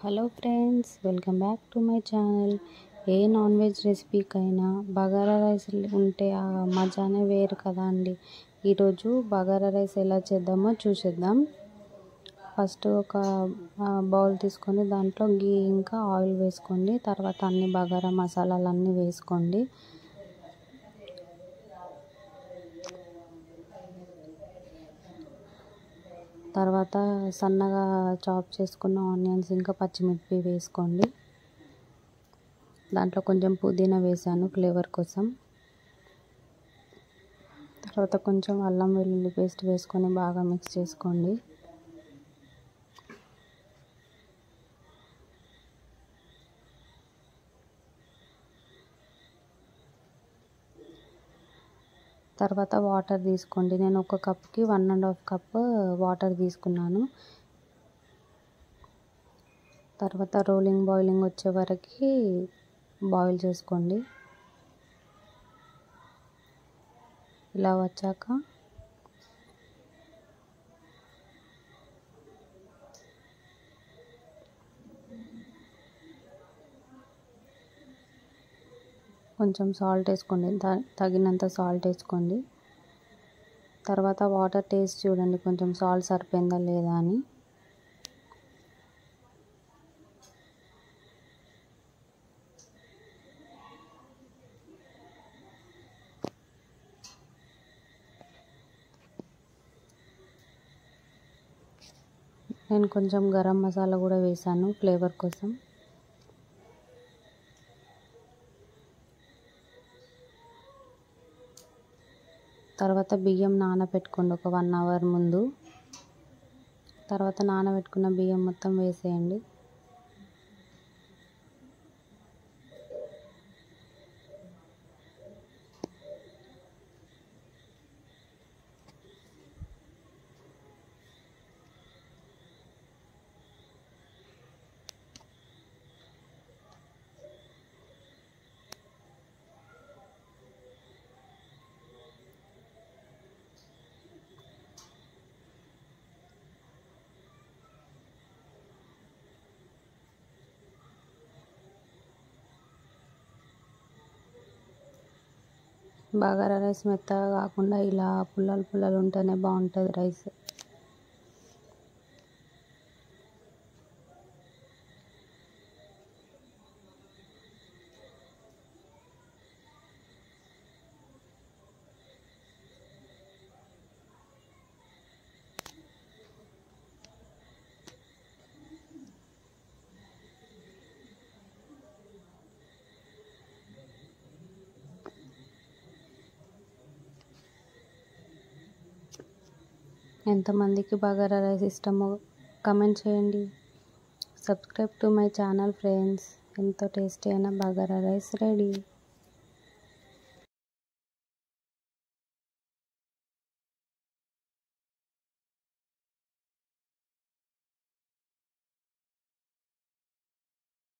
Hello friends, welcome back to my channel. ఏ non veg రెసిపీకైనా bagara rice ఉంటే ఆ మజానే వేరు కదా అండి. ఈరోజు బగారా రైస్ ఎలా చేద్దామో చూసేద్దాం. ఫస్ట్ ఒక బౌల్ తీసుకొని దాంట్లో గీ ఇంకా ఆయిల్ వేసుకోండి. తర్వాత అన్ని బగారా మసాలాలన్నీ వేసుకోండి. తర్వాత సన్నగా చాప్ చేసుకున్న ఆనియన్స్ ఇంకా పచ్చిమిర్చి వేసుకోండి. దాంట్లో కొంచెం పుదీనా వేసాను ఫ్లేవర్ కోసం. తర్వాత కొంచెం అల్లం వెల్లుల్లి పేస్ట్ వేసుకొని బాగా మిక్స్ చేసుకోండి. తర్వాత వాటర్ తీసుకోండి. నేను ఒక కప్కి 1.5 కప్ వాటర్ తీసుకున్నాను. తర్వాత బాయిలింగ్ వచ్చే వరకు బాయిల్ చేసుకోండి. ఇలా వచ్చాక కొంచెం సాల్ట్ వేసుకోండి, తగినంత సాల్ట్ వేసుకోండి. తర్వాత వాటర్ టేస్ట్ చూడండి, కొంచెం సాల్ట్ సరిపోయిందా లేదా అని. నేను కొంచెం గరం మసాలా కూడా వేసాను ఫ్లేవర్ కోసం. తర్వాత బియ్యం నానబెట్టుకోండి ఒక 1 అవర్ ముందు. తర్వాత నానబెట్టుకున్న బియ్యం మొత్తం వేసేయండి. బగారా రైస్ మెత్తగా కాకుండా ఇలా పుల్లలు ఉంటేనే బాగుంటుంది రైస్. ఎంతమందికి బగారా రైస్ ఇష్టమో కమెంట్ చేయండి. Subscribe to my channel friends. ఎంతో టేస్టీ అయిన బగారా రైస్ రెడీ.